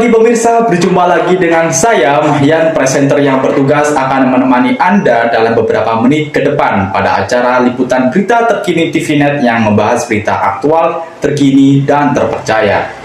pagi pemirsa, berjumpa lagi dengan saya Mahyan, presenter yang bertugas akan menemani Anda dalam beberapa menit ke depan pada acara liputan berita terkini TVNet yang membahas berita aktual, terkini, dan terpercaya.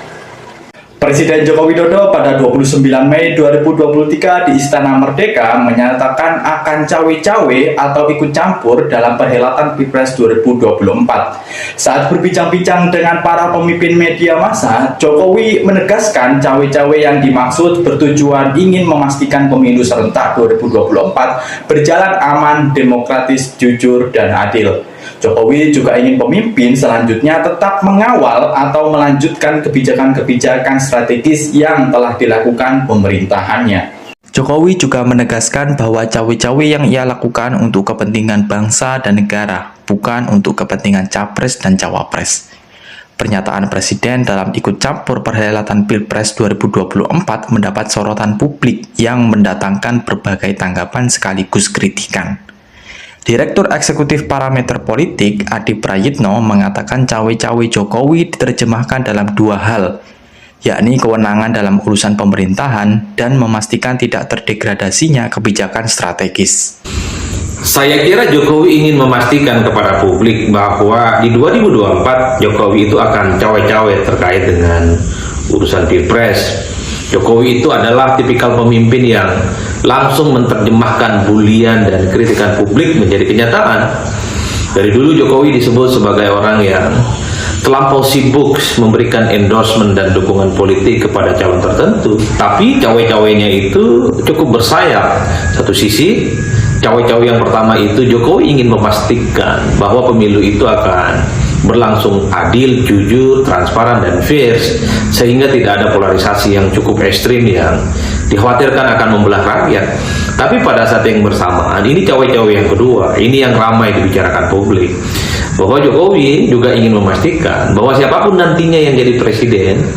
Presiden Joko Widodo pada 29 Mei 2023 di Istana Merdeka menyatakan akan cawe-cawe atau ikut campur dalam perhelatan Pilpres 2024. Saat berbincang-bincang dengan para pemimpin media massa, Jokowi menegaskan cawe-cawe yang dimaksud bertujuan ingin memastikan pemilu serentak 2024 berjalan aman, demokratis, jujur, dan adil. Jokowi juga ingin pemimpin selanjutnya tetap mengawal atau melanjutkan kebijakan-kebijakan strategis yang telah dilakukan pemerintahannya. Jokowi juga menegaskan bahwa cawe-cawe yang ia lakukan untuk kepentingan bangsa dan negara, bukan untuk kepentingan capres dan cawapres. Pernyataan Presiden dalam ikut campur perhelatan Pilpres 2024 mendapat sorotan publik yang mendatangkan berbagai tanggapan sekaligus kritikan. Direktur Eksekutif Parameter Politik Adi Prayitno mengatakan cawe-cawe Jokowi diterjemahkan dalam dua hal, yakni kewenangan dalam urusan pemerintahan dan memastikan tidak terdegradasinya kebijakan strategis. Saya kira Jokowi ingin memastikan kepada publik bahwa di 2024 Jokowi itu akan cawe-cawe terkait dengan urusan Pilpres. Jokowi itu adalah tipikal pemimpin yang langsung menerjemahkan bulian dan kritikan publik menjadi kenyataan. Dari dulu Jokowi disebut sebagai orang yang terlampau sibuk memberikan endorsement dan dukungan politik kepada calon tertentu. Tapi cawe-cawenya itu cukup bersayap. Satu sisi, cawe-cawe yang pertama itu Jokowi ingin memastikan bahwa pemilu itu akan berlangsung adil, jujur, transparan, dan fair, sehingga tidak ada polarisasi yang cukup ekstrim yang dikhawatirkan akan membelah rakyat. Tapi pada saat yang bersamaan, ini cawe-cawe yang kedua, ini yang ramai dibicarakan publik, bahwa Jokowi juga ingin memastikan bahwa siapapun nantinya yang jadi presiden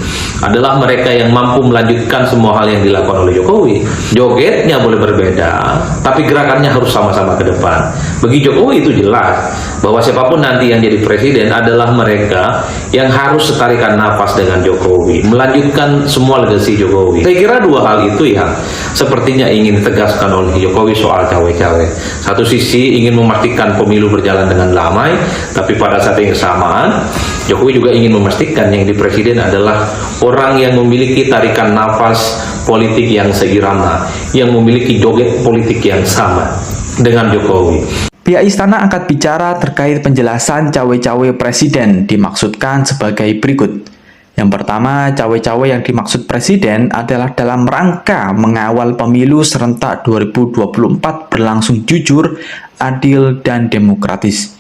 adalah mereka yang mampu melanjutkan semua hal yang dilakukan oleh Jokowi. Jogetnya boleh berbeda, tapi gerakannya harus sama-sama ke depan. Bagi Jokowi itu jelas bahwa siapapun nanti yang jadi presiden adalah mereka yang harus setarikan nafas dengan Jokowi, melanjutkan semua legasi Jokowi. Saya kira dua hal itu yang sepertinya ingin ditegaskan oleh Jokowi soal cawe-cawe. Satu sisi ingin memastikan pemilu berjalan dengan damai, tapi pada saat yang bersamaan Jokowi juga ingin memastikan yang di presiden adalah orang yang memiliki tarikan nafas politik yang seirama, yang memiliki joget politik yang sama dengan Jokowi. Pihak istana angkat bicara terkait penjelasan cawe-cawe presiden dimaksudkan sebagai berikut. Yang pertama, cawe-cawe yang dimaksud presiden adalah dalam rangka mengawal pemilu serentak 2024 berlangsung jujur, adil, dan demokratis.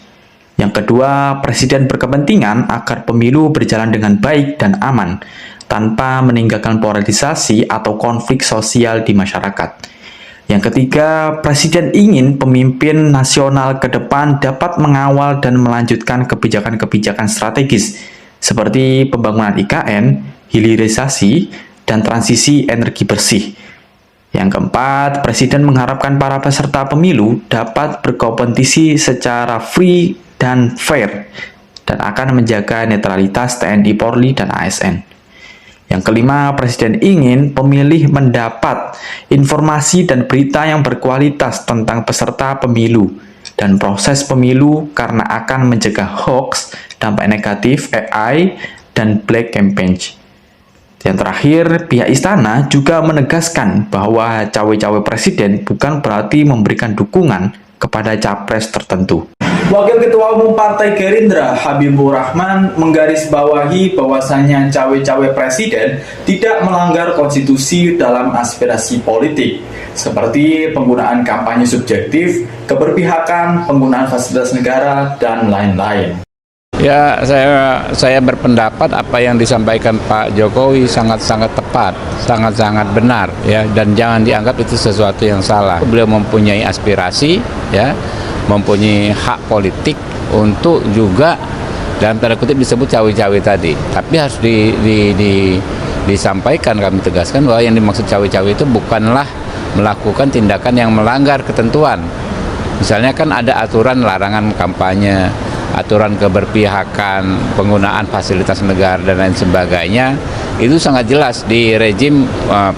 Yang kedua, presiden berkepentingan agar pemilu berjalan dengan baik dan aman, tanpa meninggalkan polarisasi atau konflik sosial di masyarakat. Yang ketiga, presiden ingin pemimpin nasional ke depan dapat mengawal dan melanjutkan kebijakan-kebijakan strategis, seperti pembangunan IKN, hilirisasi, dan transisi energi bersih. Yang keempat, presiden mengharapkan para peserta pemilu dapat berkompetisi secara free dan fair, dan akan menjaga netralitas TNI Polri dan ASN. Yang kelima, presiden ingin pemilih mendapat informasi dan berita yang berkualitas tentang peserta pemilu dan proses pemilu karena akan mencegah hoax, dampak negatif AI, dan black campaign. Yang terakhir, pihak istana juga menegaskan bahwa cawe-cawe presiden bukan berarti memberikan dukungan kepada capres tertentu. Wakil Ketua Umum Partai Gerindra Habibur Rahman menggarisbawahi bahwasannya cawe-cawe presiden tidak melanggar konstitusi dalam aspirasi politik, seperti penggunaan kampanye subjektif, keberpihakan, penggunaan fasilitas negara, dan lain-lain. Ya, saya berpendapat apa yang disampaikan Pak Jokowi sangat-sangat tepat, sangat-sangat benar, ya, dan jangan dianggap itu sesuatu yang salah. Beliau mempunyai aspirasi, ya, mempunyai hak politik untuk juga dalam tanda kutip disebut cawe-cawe tadi. Tapi harus disampaikan, kami tegaskan bahwa yang dimaksud cawe-cawe itu bukanlah melakukan tindakan yang melanggar ketentuan. Misalnya kan ada aturan larangan kampanye, aturan keberpihakan, penggunaan fasilitas negara dan lain sebagainya Itu sangat jelas di rejim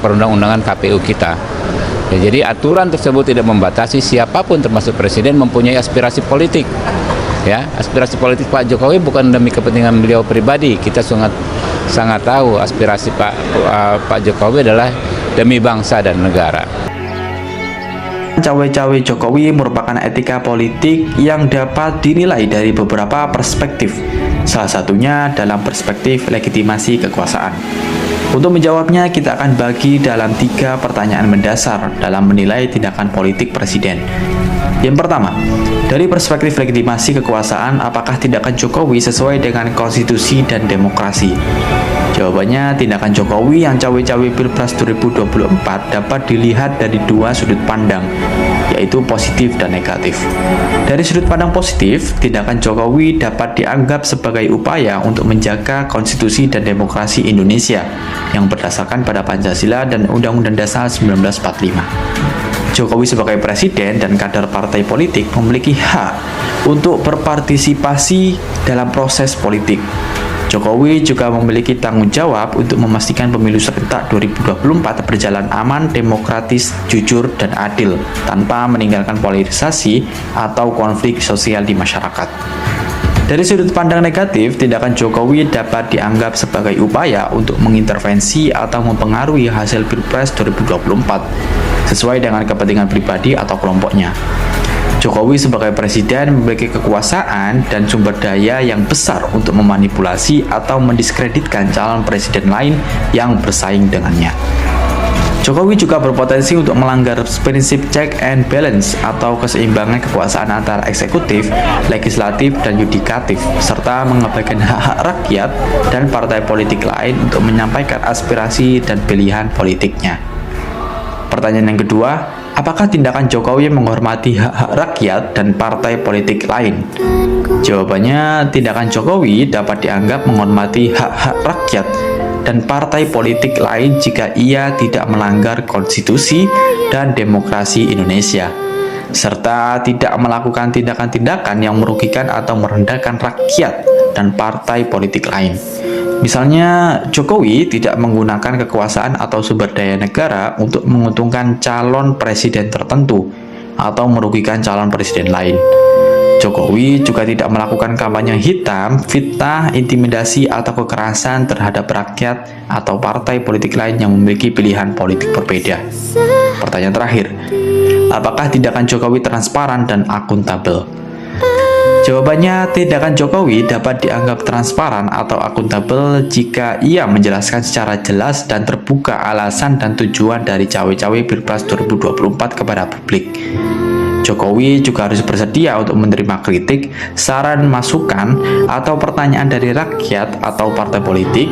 perundang-undangan KPU kita. Ya, jadi aturan tersebut tidak membatasi siapapun termasuk presiden mempunyai aspirasi politik. Ya, aspirasi politik Pak Jokowi bukan demi kepentingan beliau pribadi. Kita sangat tahu aspirasi Pak Jokowi adalah demi bangsa dan negara. Cawe-cawe Jokowi merupakan etika politik yang dapat dinilai dari beberapa perspektif, salah satunya dalam perspektif legitimasi kekuasaan. Untuk menjawabnya, kita akan bagi dalam 3 pertanyaan mendasar dalam menilai tindakan politik presiden. Yang pertama, dari perspektif legitimasi kekuasaan, apakah tindakan Jokowi sesuai dengan konstitusi dan demokrasi? Jawabannya, tindakan Jokowi yang cawe-cawe Pilpres 2024 dapat dilihat dari 2 sudut pandang, yaitu positif dan negatif. Dari sudut pandang positif, tindakan Jokowi dapat dianggap sebagai upaya untuk menjaga konstitusi dan demokrasi Indonesia yang berdasarkan pada Pancasila dan Undang-Undang Dasar 1945. Jokowi sebagai presiden dan kader partai politik memiliki hak untuk berpartisipasi dalam proses politik. Jokowi juga memiliki tanggung jawab untuk memastikan pemilu serentak 2024 berjalan aman, demokratis, jujur, dan adil, tanpa meninggalkan polarisasi atau konflik sosial di masyarakat. Dari sudut pandang negatif, tindakan Jokowi dapat dianggap sebagai upaya untuk mengintervensi atau mempengaruhi hasil Pilpres 2024 sesuai dengan kepentingan pribadi atau kelompoknya. Jokowi sebagai presiden memiliki kekuasaan dan sumber daya yang besar untuk memanipulasi atau mendiskreditkan calon presiden lain yang bersaing dengannya. Jokowi juga berpotensi untuk melanggar prinsip check and balance atau keseimbangan kekuasaan antara eksekutif, legislatif, dan yudikatif, serta mengabaikan hak-hak rakyat dan partai politik lain untuk menyampaikan aspirasi dan pilihan politiknya. Pertanyaan yang kedua, apakah tindakan Jokowi menghormati hak-hak rakyat dan partai politik lain? Jawabannya, tindakan Jokowi dapat dianggap menghormati hak-hak rakyat dan partai politik lain jika ia tidak melanggar konstitusi dan demokrasi Indonesia, serta tidak melakukan tindakan-tindakan yang merugikan atau merendahkan rakyat dan partai politik lain. Misalnya, Jokowi tidak menggunakan kekuasaan atau sumber daya negara untuk menguntungkan calon presiden tertentu atau merugikan calon presiden lain. Jokowi juga tidak melakukan kampanye hitam, fitnah, intimidasi, atau kekerasan terhadap rakyat atau partai politik lain yang memiliki pilihan politik berbeda. Pertanyaan terakhir, apakah tindakan Jokowi transparan dan akuntabel? Jawabannya, tindakan Jokowi dapat dianggap transparan atau akuntabel jika ia menjelaskan secara jelas dan terbuka alasan dan tujuan dari cawe-cawe Pilpres 2024 kepada publik. Jokowi juga harus bersedia untuk menerima kritik, saran, masukan, atau pertanyaan dari rakyat atau partai politik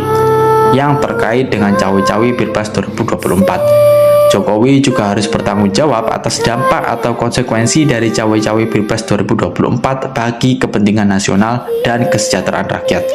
yang terkait dengan cawe-cawe Pilpres 2024. Jokowi juga harus bertanggung jawab atas dampak atau konsekuensi dari cawe-cawe Pilpres 2024 bagi kepentingan nasional dan kesejahteraan rakyat.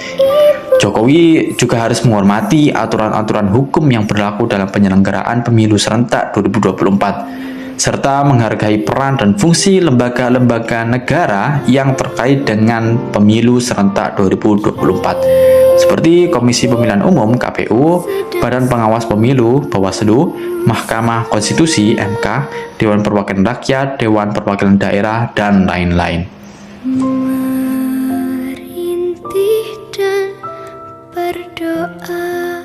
Jokowi juga harus menghormati aturan-aturan hukum yang berlaku dalam penyelenggaraan pemilu serentak 2024, serta menghargai peran dan fungsi lembaga-lembaga negara yang terkait dengan pemilu serentak 2024. Seperti Komisi Pemilihan Umum (KPU), Badan Pengawas Pemilu (Bawaslu), Mahkamah Konstitusi (MK), Dewan Perwakilan Rakyat, Dewan Perwakilan Daerah, dan lain-lain. Merintih dan berdoa.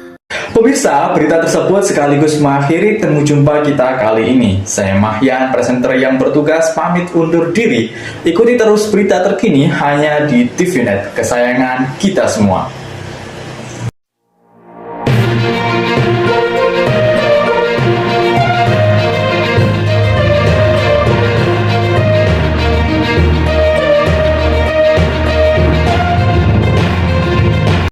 Pemirsa, berita tersebut sekaligus mengakhiri temu jumpa kita kali ini. Saya Mahyan, presenter yang bertugas, pamit undur diri. Ikuti terus berita terkini hanya di TVNet, kesayangan kita semua.